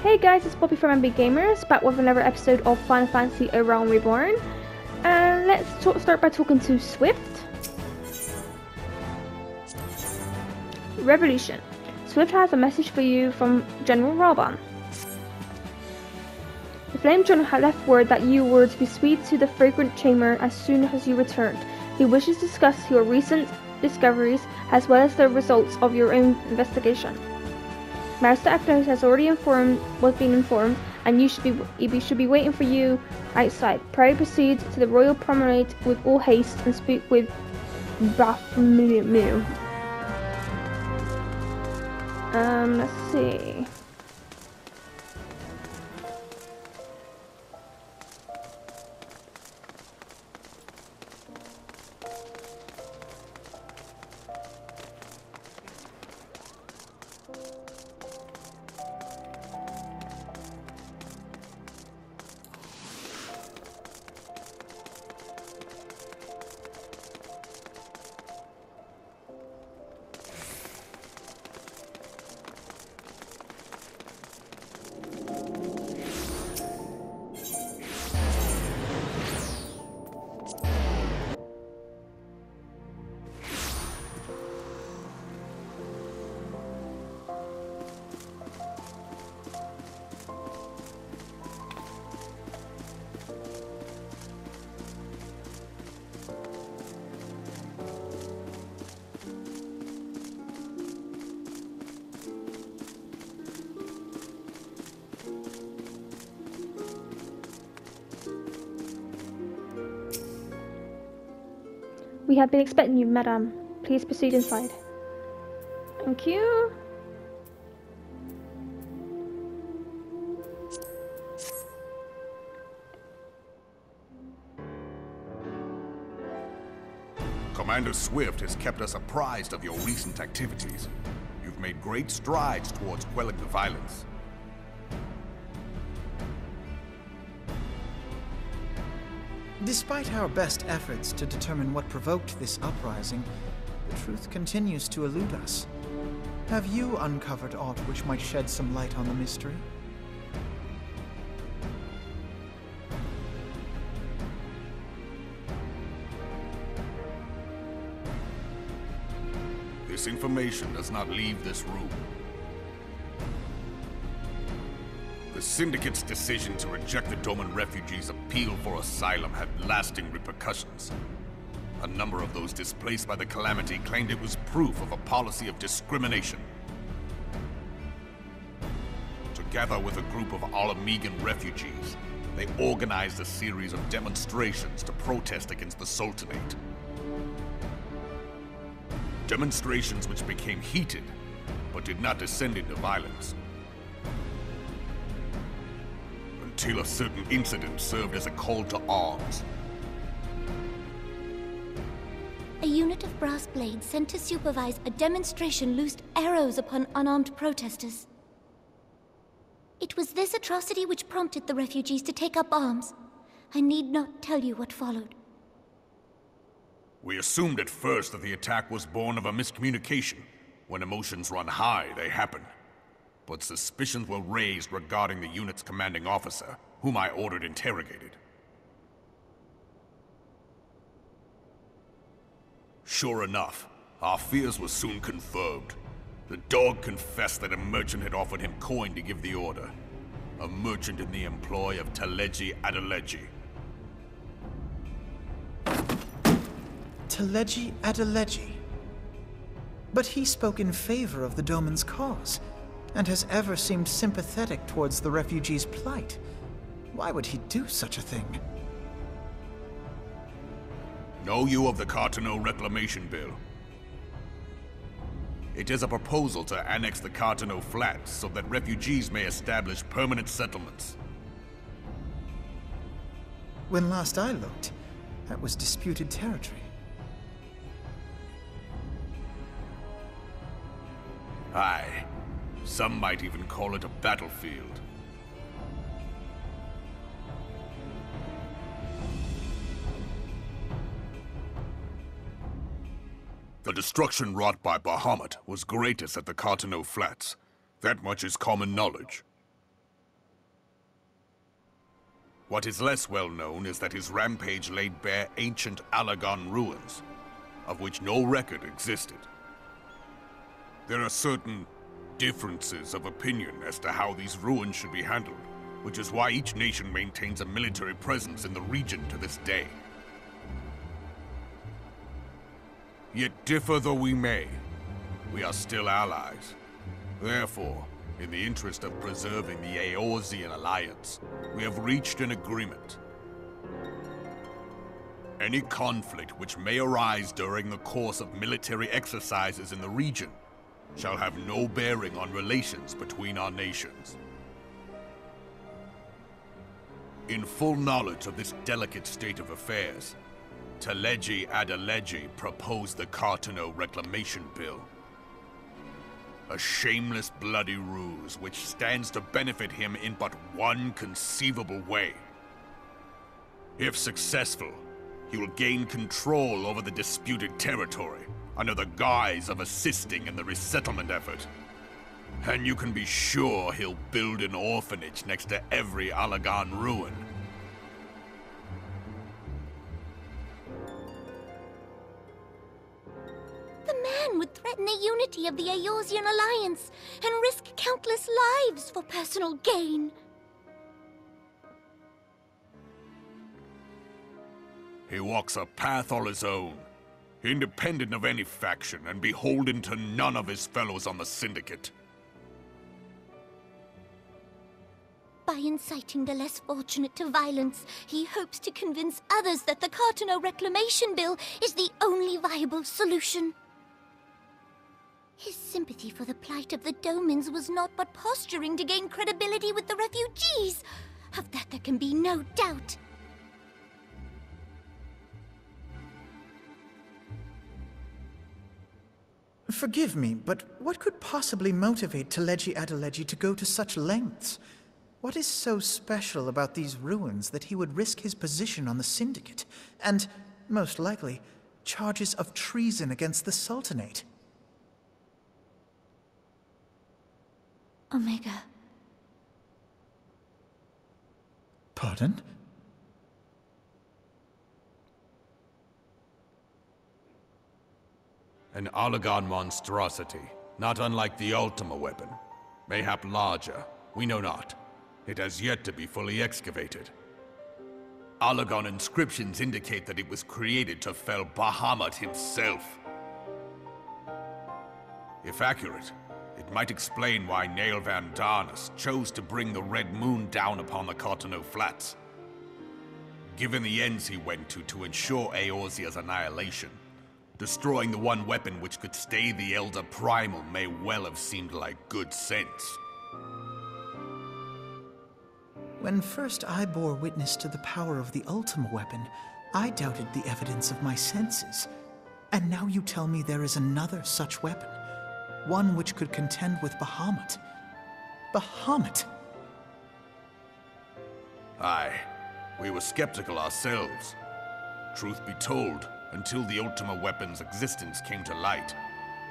Hey guys, it's Poppy from MBgamerz, back with another episode of Final Fantasy A Realm Reborn. And let's start by talking to Swift. Revolution. Swift has a message for you from General Raban. The Flame General had left word that you were to be sweet to the Fragrant Chamber as soon as you returned. He wishes to discuss your recent discoveries as well as the results of your own investigation. Master Actos has already been informed, and you should be waiting for you outside. Pray proceed to the Royal Promenade with all haste and speak with Baphomet. Let's see. We have been expecting you, madame. Please proceed inside. Thank you. Commander Swift has kept us apprised of your recent activities. You've made great strides towards quelling the violence. Despite our best efforts to determine what provoked this uprising, the truth continues to elude us. Have you uncovered aught which might shed some light on the mystery? This information does not leave this room. The Syndicate's decision to reject the Doman refugees' appeal for asylum had lasting repercussions. A number of those displaced by the Calamity claimed it was proof of a policy of discrimination. Together with a group of Alamegan refugees, they organized a series of demonstrations to protest against the Sultanate. Demonstrations which became heated, but did not descend into violence. Until a certain incident served as a call to arms. A unit of brass blades sent to supervise a demonstration loosed arrows upon unarmed protesters. It was this atrocity which prompted the refugees to take up arms. I need not tell you what followed. We assumed at first that the attack was born of a miscommunication. When emotions run high, they happen. But suspicions were raised regarding the unit's commanding officer, whom I ordered interrogated. Sure enough, our fears were soon confirmed. The dog confessed that a merchant had offered him coin to give the order. A merchant in the employ of Teleji Adeleji. Teleji Adeleji? But he spoke in favor of the Doman's cause, and has ever seemed sympathetic towards the refugees' plight. Why would he do such a thing? Know you of the Cartano Reclamation Bill? It is a proposal to annex the Cartano Flats so that refugees may establish permanent settlements. When last I looked, that was disputed territory. Aye. Some might even call it a battlefield. The destruction wrought by Bahamut was greatest at the Cartano Flats. That much is common knowledge. What is less well known is that his rampage laid bare ancient Allagan ruins, of which no record existed. There are certain differences of opinion as to how these ruins should be handled, which is why each nation maintains a military presence in the region to this day. Yet differ though we may, we are still allies. Therefore, in the interest of preserving the Eorzean alliance, we have reached an agreement. Any conflict which may arise during the course of military exercises in the region shall have no bearing on relations between our nations. In full knowledge of this delicate state of affairs, Teleji Adeleji proposed the Cartano Reclamation Bill. A shameless bloody ruse which stands to benefit him in but one conceivable way. If successful, he will gain control over the disputed territory under the guise of assisting in the resettlement effort. And you can be sure he'll build an orphanage next to every Allagan ruin. The man would threaten the unity of the Eorzean alliance and risk countless lives for personal gain. He walks a path all his own, independent of any faction and beholden to none of his fellows on the Syndicate. By inciting the less fortunate to violence, he hopes to convince others that the Cartano Reclamation Bill is the only viable solution. His sympathy for the plight of the Domans was not but posturing to gain credibility with the refugees. Of that there can be no doubt. Forgive me, but what could possibly motivate Teleji Adeleji to go to such lengths? What is so special about these ruins that he would risk his position on the Syndicate, and, most likely, charges of treason against the Sultanate? Omega. Pardon? An Allagan monstrosity, not unlike the Ultima weapon. Mayhap larger, we know not. It has yet to be fully excavated. Allagan inscriptions indicate that it was created to fell Bahamut himself. If accurate, it might explain why Nael Van Darnus chose to bring the Red Moon down upon the Cartano Flats. Given the ends he went to ensure Eorzea's annihilation, destroying the one weapon which could stay the Elder Primal may well have seemed like good sense. When first I bore witness to the power of the Ultima weapon, I doubted the evidence of my senses. And now you tell me there is another such weapon, one which could contend with Bahamut. Bahamut! Aye, we were skeptical ourselves. Truth be told, until the Ultima weapon's existence came to light,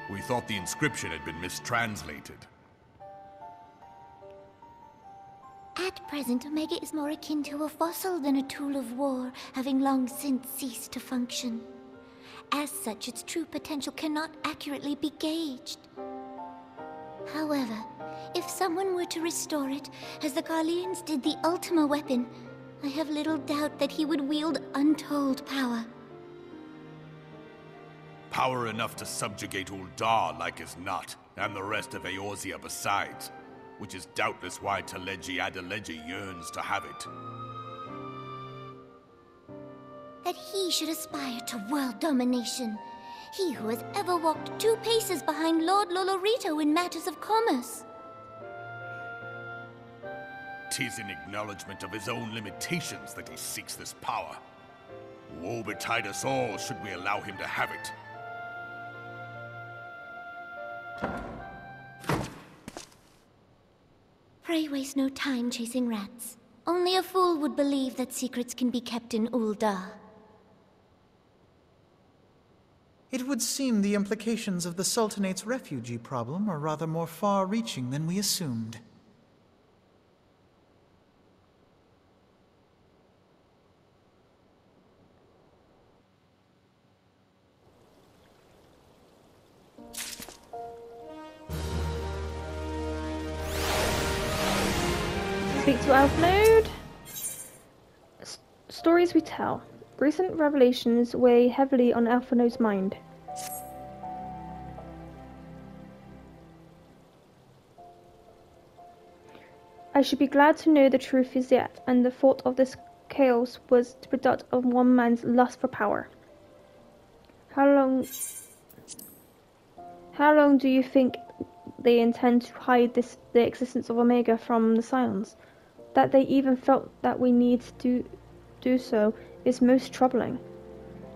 we thought the inscription had been mistranslated. At present, Omega is more akin to a fossil than a tool of war, having long since ceased to function. As such, its true potential cannot accurately be gauged. However, if someone were to restore it, as the Garleans did the Ultima weapon, I have little doubt that he would wield untold power. Power enough to subjugate Uldar like as not, and the rest of Eorzea besides, which is doubtless why Teleji Adeleji yearns to have it. That he should aspire to world domination. He who has ever walked 2 paces behind Lord Lolorito in matters of commerce. 'Tis in acknowledgement of his own limitations that he seeks this power. Woe betide us all should we allow him to have it. Pray waste no time chasing rats. Only a fool would believe that secrets can be kept in Uldar. It would seem the implications of the Sultanate's refugee problem are rather more far-reaching than we assumed. speak to Elf Node. Stories we tell. Recent revelations weigh heavily on Alpha Node's mind. I should be glad to know the truth is yet, and the thought of this chaos was the product of one man's lust for power. How long do you think they intend to hide the existence of Omega from the Scions? That they even felt that we need to do so is most troubling.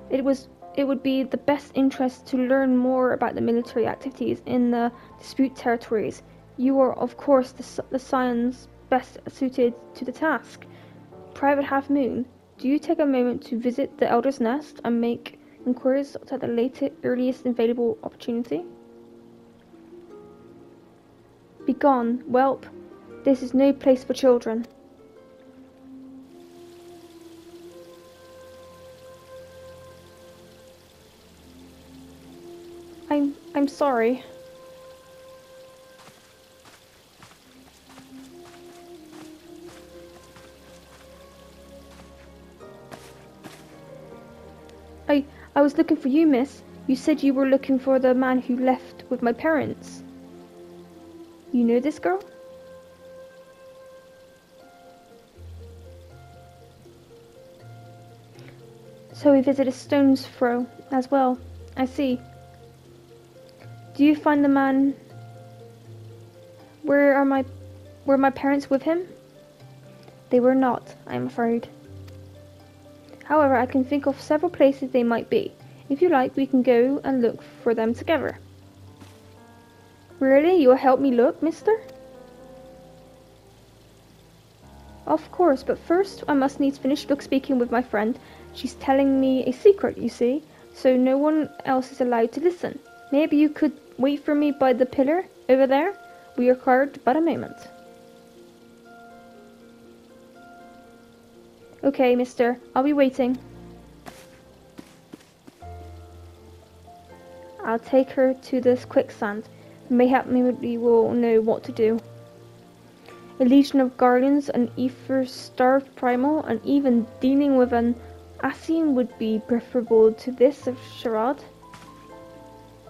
It would be the best interest to learn more about the military activities in the dispute territories. You are, of course, the Scions best suited to the task. Private Half Moon, do you take a moment to visit the Elder's Nest and make inquiries at the earliest available opportunity? Begone, whelp. This is no place for children. I'm sorry. I was looking for you, miss. You said you were looking for the man who left with my parents. You know this girl? So we visited Stone's Throw as well. I see. Do you find the man? Were my parents with him? They were not, I'm afraid. However, I can think of several places they might be. If you like, we can go and look for them together. Really? You'll help me look, mister? Of course, but first I must needs finish book speaking with my friend. She's telling me a secret, you see, so no one else is allowed to listen. Maybe you could wait for me by the pillar over there? We required but a moment. Okay, mister, I'll be waiting. I'll take her to this quicksand. Mayhap we will know what to do. A legion of guardians, an ether-starved primal, and even dealing with an Ascian would be preferable to this of charade.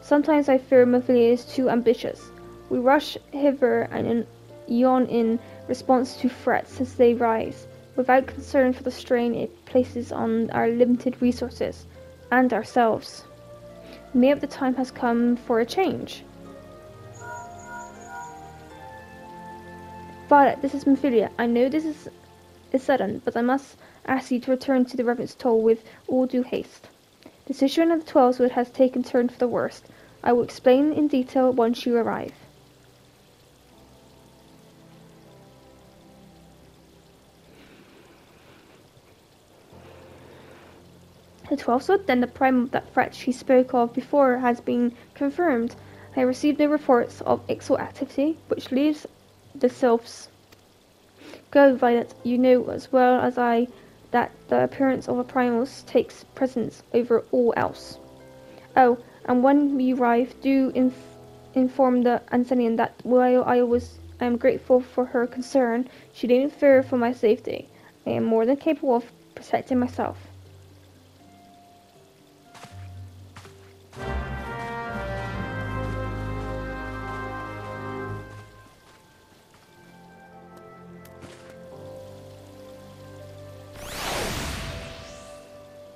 Sometimes I fear Mephilia is too ambitious. We rush hither and yawn in response to threats as they rise, without concern for the strain it places on our limited resources, and ourselves. Maybe the time has come for a change. Violet, this is Mephilia. I know this is sudden, but I must ask you to return to the Revenant's Toll with all due haste. The situation of the 12s has taken turn for the worst. I will explain in detail once you arrive. The 12th, then the primal that threat she spoke of before has been confirmed. I received no reports of XIV activity, which leaves the sylphs. Go, Violet, you know as well as I that the appearance of a primals takes precedence over all else. Oh, and when we arrive, do inform the Ancenian that while I am grateful for her concern, she didn't fear for my safety. I am more than capable of protecting myself.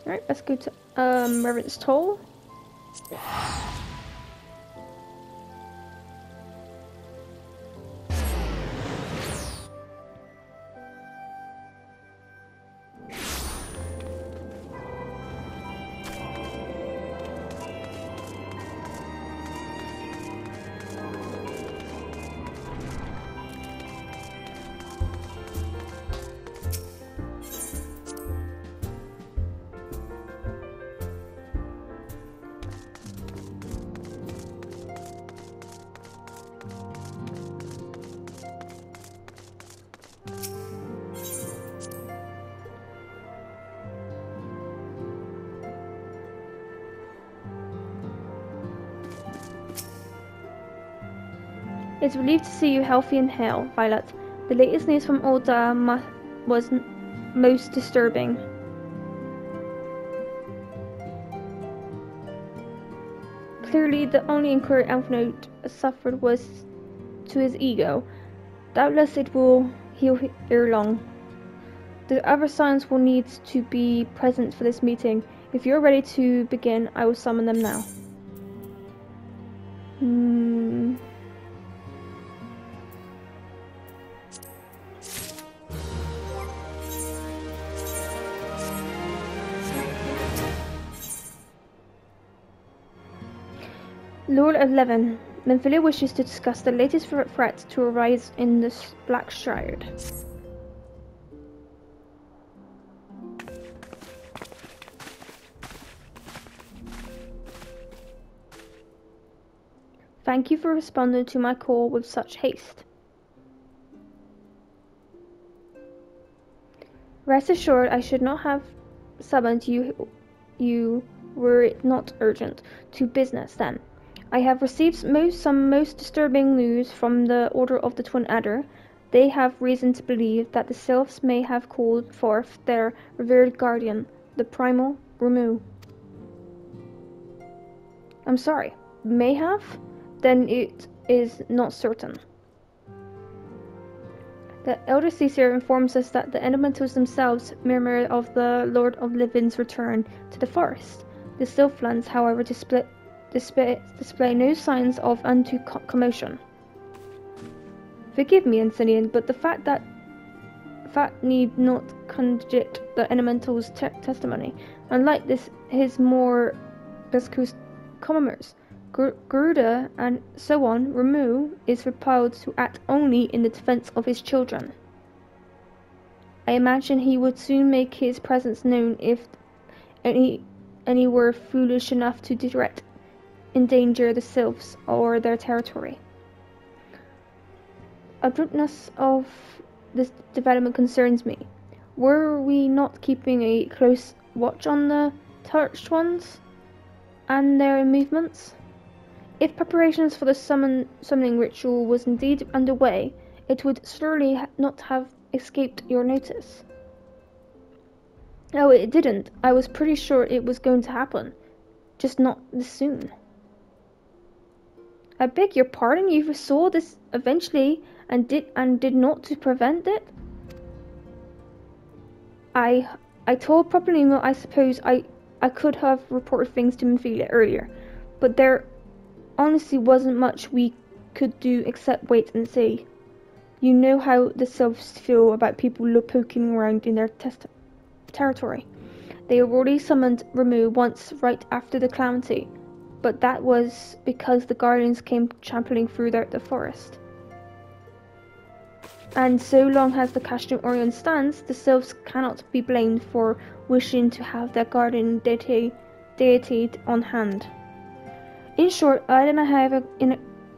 Alright, let's go to Revenant's Toll. It's relieved to see you healthy and hale, Violet. The latest news from Ulda was most disturbing. Clearly, the only inquiry Elfnote suffered was to his ego. Doubtless it will heal ere long. The other signs will need to be present for this meeting. If you're ready to begin, I will summon them now. Lord 11. Menfilia wishes to discuss the latest threat to arise in the Black Shroud. Thank you for responding to my call with such haste. Rest assured, I should not have summoned you were it not urgent. To business, then. I have received some most disturbing news from the Order of the Twin Adder. They have reason to believe that the Sylphs may have called forth their revered guardian, the Primal Remu. I'm sorry, may have? Then it is not certain. The Elder Caesar informs us that the elementals themselves murmur of the Lord of Living's return to the forest. The Sylphlands, however, display no signs of undue commotion. Forgive me, Ancenian, but the fact need not contradict the elemental's testimony. Unlike his more bellicose commoners, Garuda and so on, Remu is repelled to act only in the defense of his children. I imagine he would soon make his presence known if any were foolish enough to endanger the Sylphs or their territory. Abruptness of this development concerns me. Were we not keeping a close watch on the Torched Ones and their movements? If preparations for the summoning ritual was indeed underway, it would surely not have escaped your notice. Oh, it didn't. I was pretty sure it was going to happen. Just not this soon. I beg your pardon, you foresaw this eventually and did not to prevent it? I told Propolimo I suppose I could have reported things to Menfilia earlier, but there honestly wasn't much we could do except wait and see. You know how the Sylphs feel about people poking around in their territory. They already summoned Remu once right after the calamity, but that was because the Guardians came trampling through the forest. And so long as the Castrum Orion stands, the Sylphs cannot be blamed for wishing to have their guardian deity on hand. In short, I and I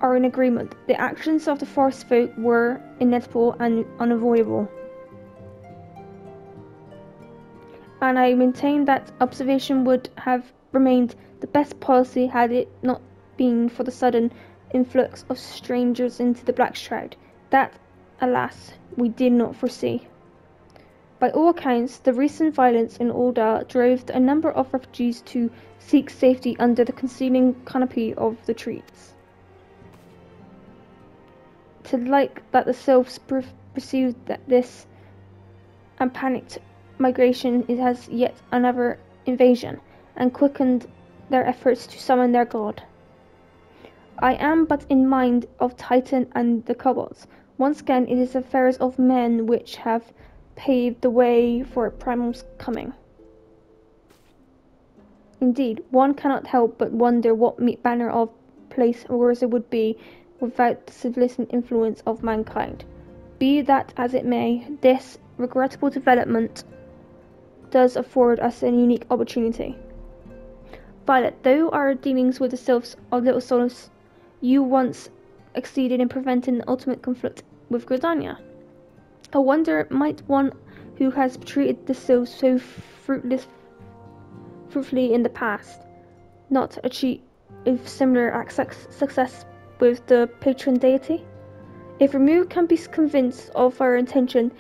are in agreement. The actions of the forest folk were inevitable and unavoidable. And I maintain that observation would have remained the best policy had it not been for the sudden influx of strangers into the Black Shroud. That, alas, we did not foresee. By all accounts, the recent violence in Ulda drove a number of refugees to seek safety under the concealing canopy of the trees. To like that the Sylphs perceived that this and panicked migration has yet another invasion, and quickened their efforts to summon their god. I am but in mind of Titan and the kobolds. Once again, it is affairs of men which have paved the way for Primal's coming. Indeed, one cannot help but wonder what manner of place Urza would be without the civilizing influence of mankind. Be that as it may, this regrettable development does afford us a unique opportunity. Violet, though our dealings with the Sylphs are little solace, you once exceeded in preventing the ultimate conflict with Gridania. I wonder, might one who has treated the Sylphs so fruitfully in the past not achieve similar success with the patron deity? If Ramu can be convinced of our intentions,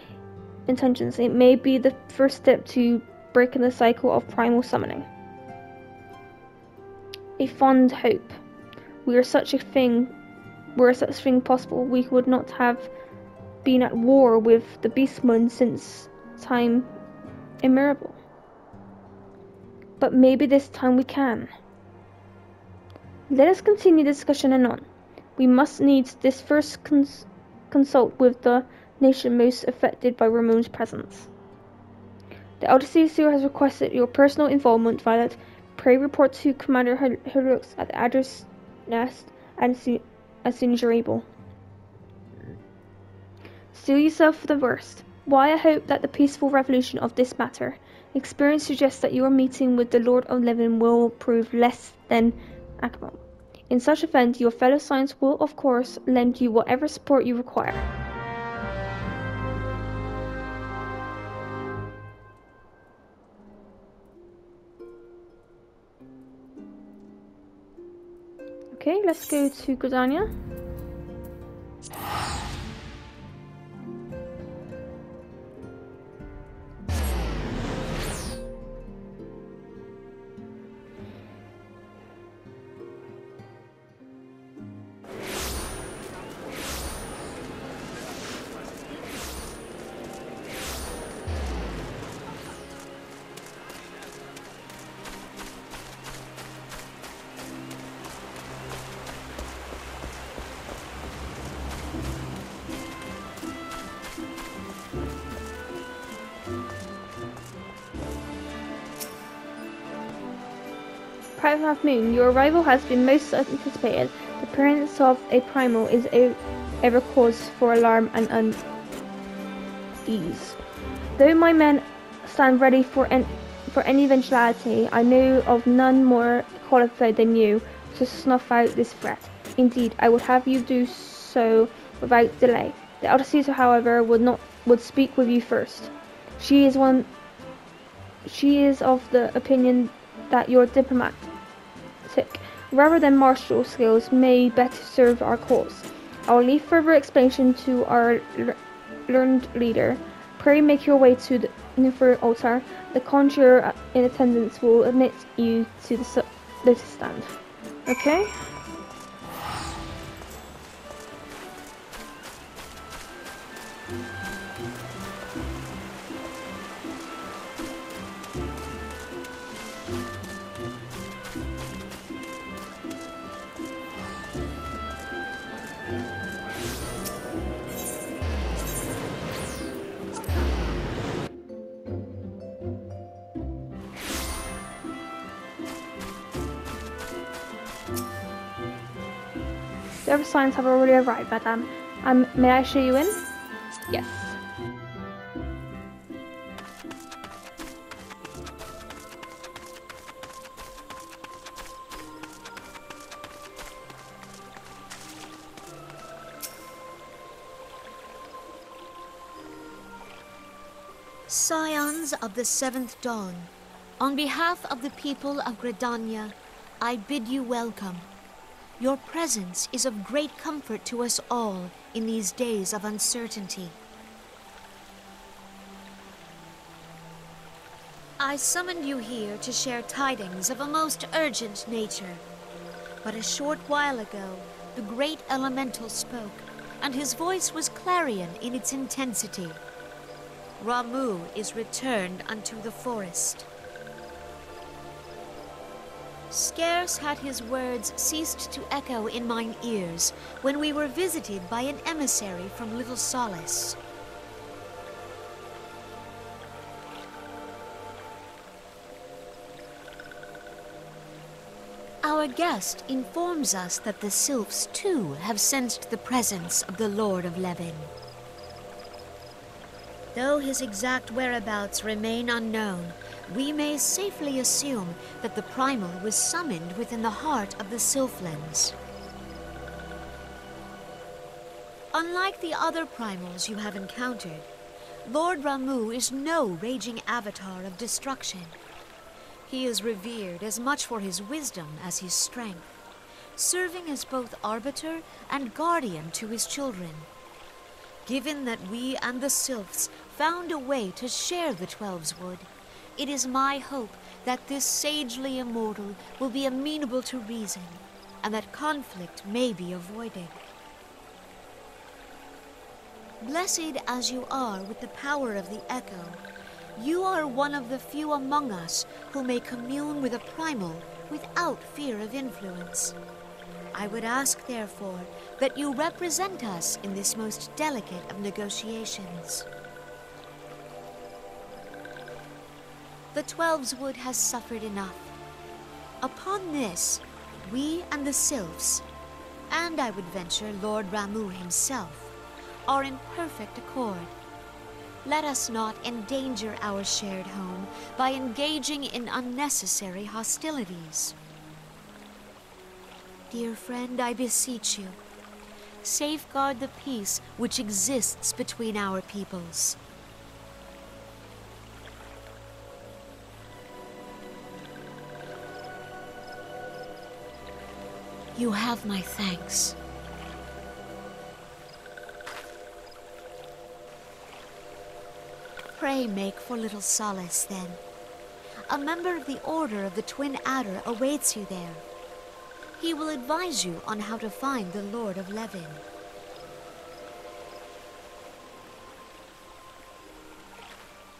it may be the first step to breaking the cycle of primal summoning. A fond hope. Were such thing possible, we would not have been at war with the Beastmen since time immemorial. But maybe this time we can. Let us continue the discussion anon. We must needs this first consult with the nation most affected by Ramon's presence. The Elder Cecil has requested your personal involvement, Violet. Pray report to Commander Hurux at the Adder's Nest as soon as you're able. Steel yourself for the worst. Why I hope that the peaceful resolution of this matter. Experience suggests that your meeting with the Lord of Levin will prove less than amicable. In such event, your fellow Science will, of course, lend you whatever support you require. Okay, let's go to Gridania. Private Half Moon, your arrival has been most anticipated. The appearance of a primal is ever cause for alarm and unease. Though my men stand ready for any eventuality, I know of none more qualified than you to snuff out this threat. Indeed, I would have you do so without delay. The Elder Caesar, however, would speak with you first. She is of the opinion that your diplomatic rather than martial skills may better serve our cause. I will leave further explanation to our learned leader. Pray make your way to the Niffer altar. The conjurer in attendance will admit you to the lotus stand. Okay? The other signs have already arrived, madame. May I show you in? Yes. Scions of the Seventh Dawn, on behalf of the people of Gridania, I bid you welcome. Your presence is of great comfort to us all in these days of uncertainty. I summoned you here to share tidings of a most urgent nature. But a short while ago, the great elemental spoke, and his voice was clarion in its intensity. Ramu is returned unto the forest. Scarce had his words ceased to echo in mine ears when we were visited by an emissary from Little Solace. Our guest informs us that the Sylphs too have sensed the presence of the Lord of Levin. Though his exact whereabouts remain unknown, we may safely assume that the primal was summoned within the heart of the Sylphlands. Unlike the other primals you have encountered, Lord Ramu is no raging avatar of destruction. He is revered as much for his wisdom as his strength, serving as both arbiter and guardian to his children, Given that we and the Sylphs found a way to share the Twelves Wood, it is my hope that this sagely immortal will be amenable to reason, and that conflict may be avoided. Blessed as you are with the power of the Echo, you are one of the few among us who may commune with a primal without fear of influence. I would ask, therefore, that you represent us in this most delicate of negotiations. The Twelves Wood has suffered enough. Upon this, we and the Sylphs, and I would venture Lord Ramu himself, are in perfect accord. Let us not endanger our shared home by engaging in unnecessary hostilities. Dear friend, I beseech you, safeguard the peace which exists between our peoples. You have my thanks. Pray make for little solace, then. A member of the Order of the Twin Adder awaits you there. He will advise you on how to find the Lord of Levin.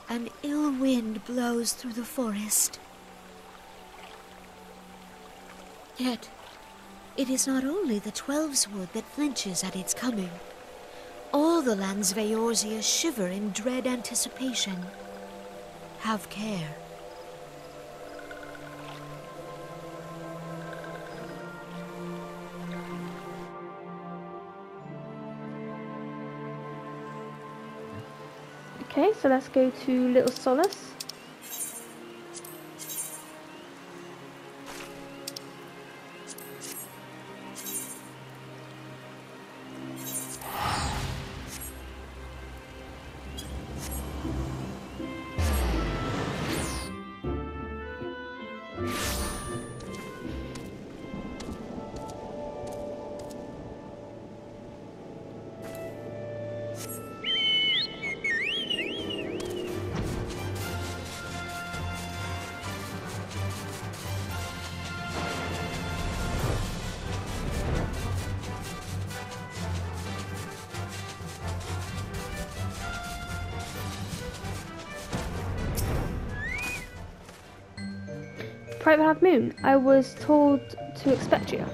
An ill wind blows through the forest. Yet, it is not only the Twelves Wood that flinches at its coming. All the lands of Eorzea shiver in dread anticipation. Have care. Okay, so let's go to Little Solace. Private Half Moon, I was told to expect you.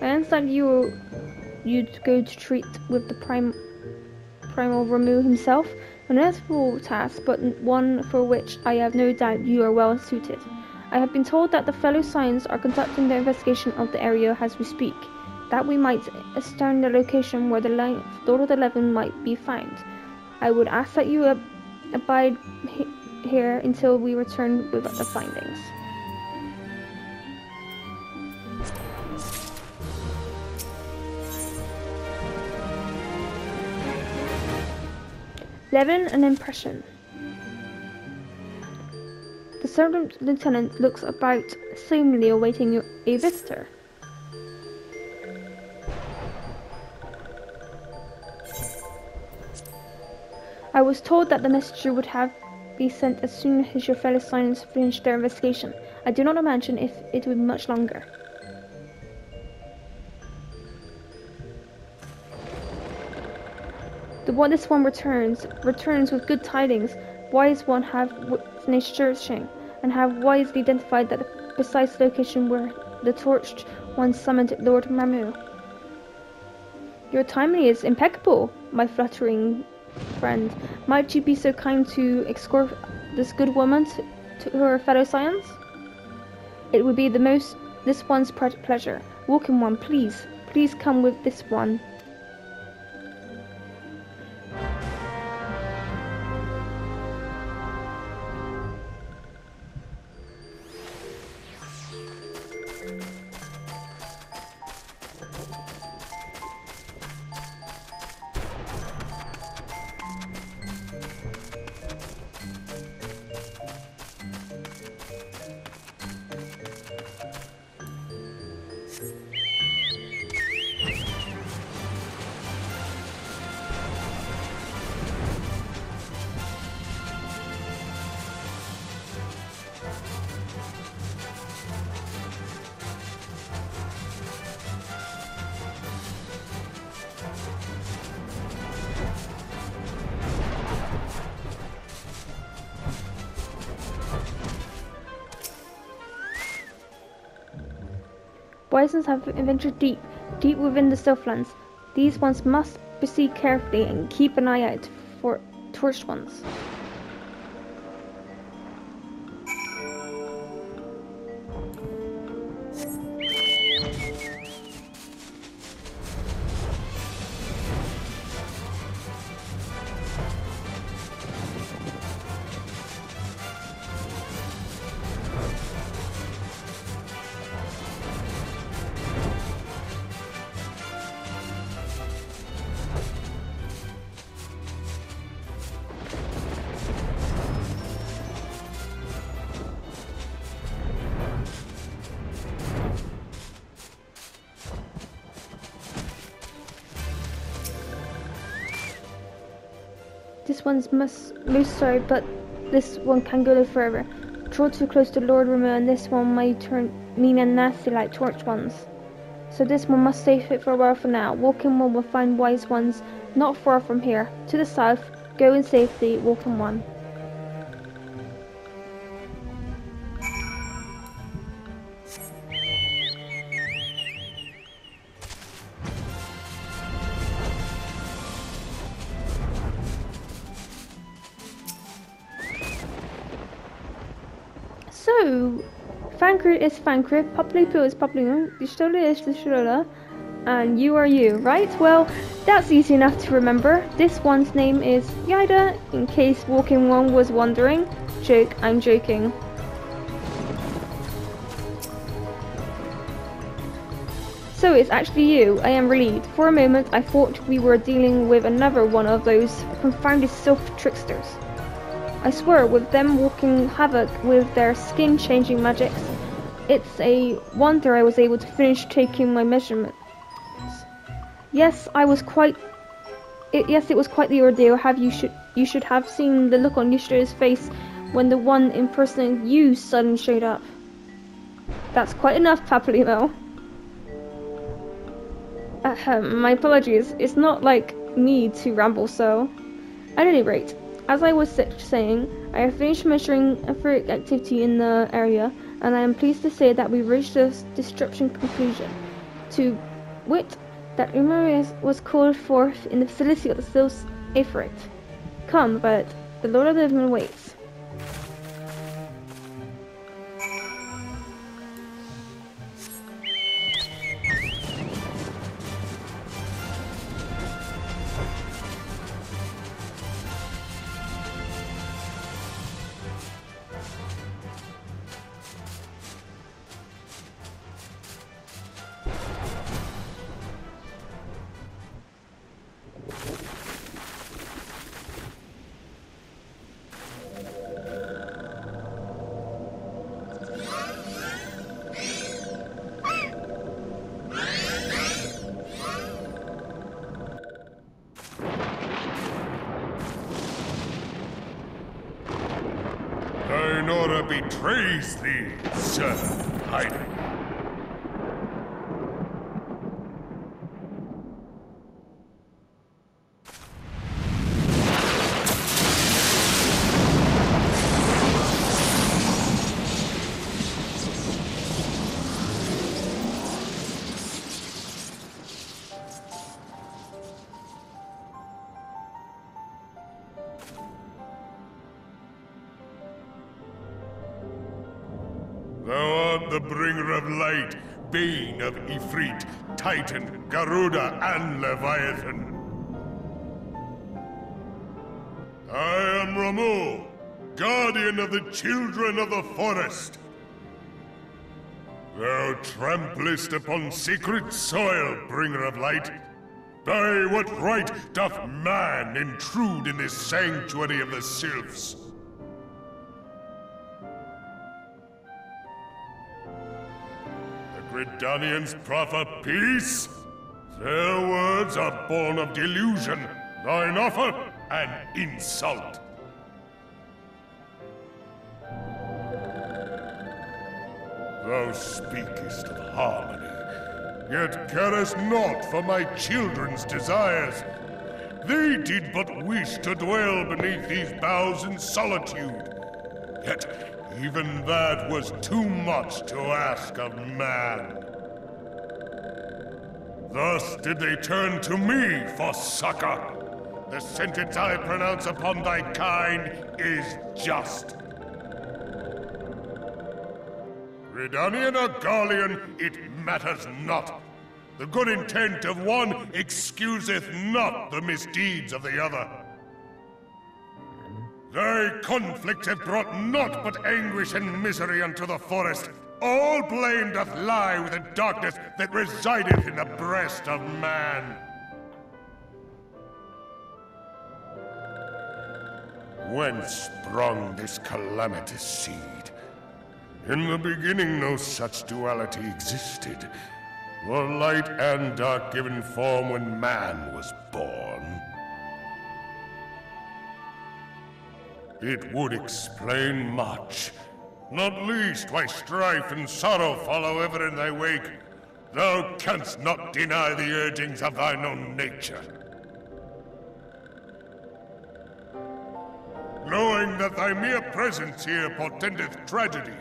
I understand you'd go to treat with the Primal Ramu himself. An unearthable task, but one for which I have no doubt you are well suited. I have been told that the fellow Scions are conducting the investigation of the area as we speak, that we might ascertain the location where the Lord of the Levin might be found. I would ask that you abide here until we return with the findings. Levin, an impression. The sergeant lieutenant looks about, seemingly awaiting a visitor. I was told that the messenger would be sent as soon as your fellow Scions finish their investigation. I do not imagine if it will be much longer. This one returns with good tidings. Wise one have finished searching, and have wisely identified that the precise location where the torched one summoned Lord Ramu. Your timing is impeccable, my fluttering friend. Might you be so kind to escort this good woman to her fellow Scions? It would be this one's pleasure. Walking one, please come with this one. Wise ones have adventured deep within the Southlands. These ones must proceed carefully and keep an eye out for torched ones. This one's most sorry, but this one can go no further. Draw too close to Lord Roma, and this one might turn mean and nasty like torch ones. So this one must stay fit for a while for now. Walking one will find wise ones not far from here. To the south, go in safety, walking one. So, Fankrit is Fankrit, Papalipo is Papalipo, Distola is Distola, and you are you, right? Well, that's easy enough to remember. This one's name is Yaida, in case Walking One was wondering. Joke, I'm joking. So it's actually you. I am relieved. For a moment, I thought we were dealing with another one of those confounded sylph tricksters. I swear, with them working havoc with their skin-changing magics, it's a wonder I was able to finish taking my measurements. Yes, it was quite the ordeal. You should have seen the look on Yushtira's face when the one impersonating you suddenly showed up. That's quite enough, Papalimo. My apologies. It's not like me to ramble so. At any rate, as I was saying, I have finished measuring etheric activity in the area, and I am pleased to say that we reached a disruption conclusion. To wit, that Umar was called forth in the facility of the Sylph's Etheric. Come, but the Lord of the Living waits. Nora betrays thee, sir. Hiding. Thou art the bringer of light, bane of Ifrit, Titan, Garuda, and Leviathan. I am Ramu, guardian of the children of the forest. Thou tramplest upon sacred soil, bringer of light. By what right doth man intrude in this sanctuary of the sylphs? Gridanians proffer peace? Their words are born of delusion, thine offer an insult. Thou speakest of harmony, yet carest not for my children's desires. They did but wish to dwell beneath these boughs in solitude. Yet even that was too much to ask of man. Thus did they turn to me for succor. The sentence I pronounce upon thy kind is just. Redanian or Garlean, it matters not. The good intent of one excuseth not the misdeeds of the other. Thy conflicts have brought naught but anguish and misery unto the forest. All blame doth lie with the darkness that resideth in the breast of man. Whence sprung this calamitous seed? In the beginning no such duality existed. Were light and dark given form when man was born? It would explain much. Not least why strife and sorrow follow ever in thy wake. Thou canst not deny the urgings of thine own nature. Knowing that thy mere presence here portendeth tragedy,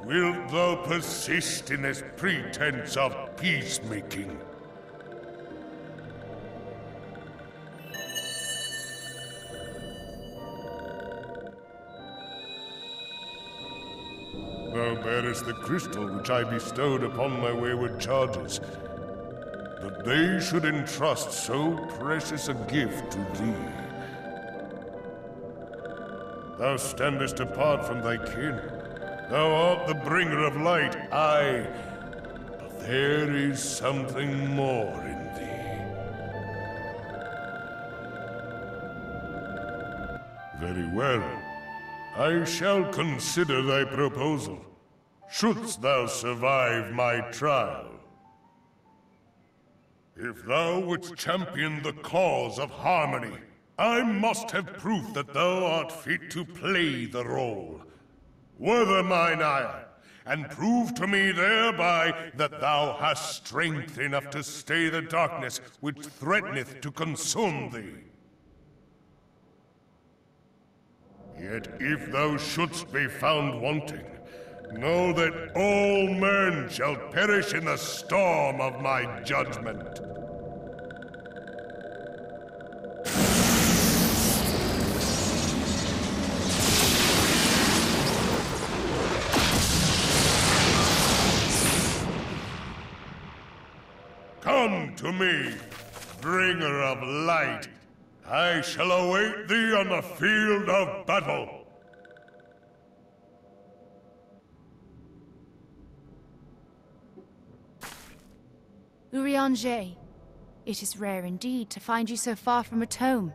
wilt thou persist in this pretense of peacemaking? Thou bearest the crystal which I bestowed upon my wayward charges. That they should entrust so precious a gift to thee. Thou standest apart from thy kin. Thou art the bringer of light, aye. But there is something more in thee. Very well. I shall consider thy proposal, shouldst thou survive my trial. If thou wouldst champion the cause of harmony, I must have proof that thou art fit to play the role. Wither mine ire, and prove to me thereby that thou hast strength enough to stay the darkness which threateneth to consume thee. Yet if thou shouldst be found wanting, know that all men shall perish in the storm of my judgment. Come to me, bringer of light. I shall await thee on the field of battle. Urianger, it is rare indeed to find you so far from a tome.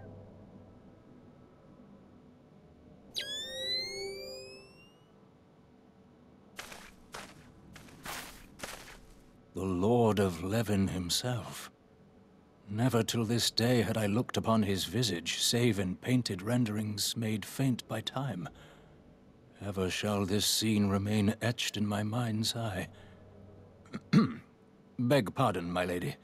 The Lord of Levin himself. Never till this day had I looked upon his visage, save in painted renderings made faint by time. Ever shall this scene remain etched in my mind's eye. Beg pardon, my lady.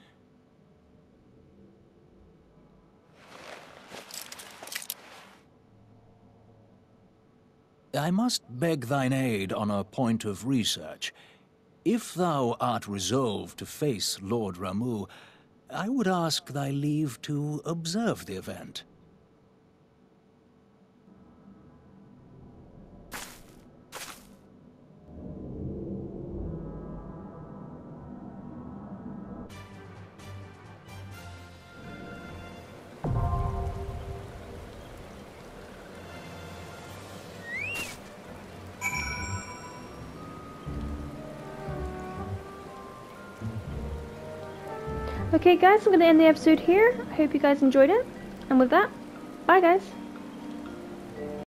I must beg thine aid on a point of research. If thou art resolved to face Lord Ramuh, I would ask thy leave to observe the event. Okay guys, I'm going to end the episode here. I hope you guys enjoyed it. And with that, bye guys.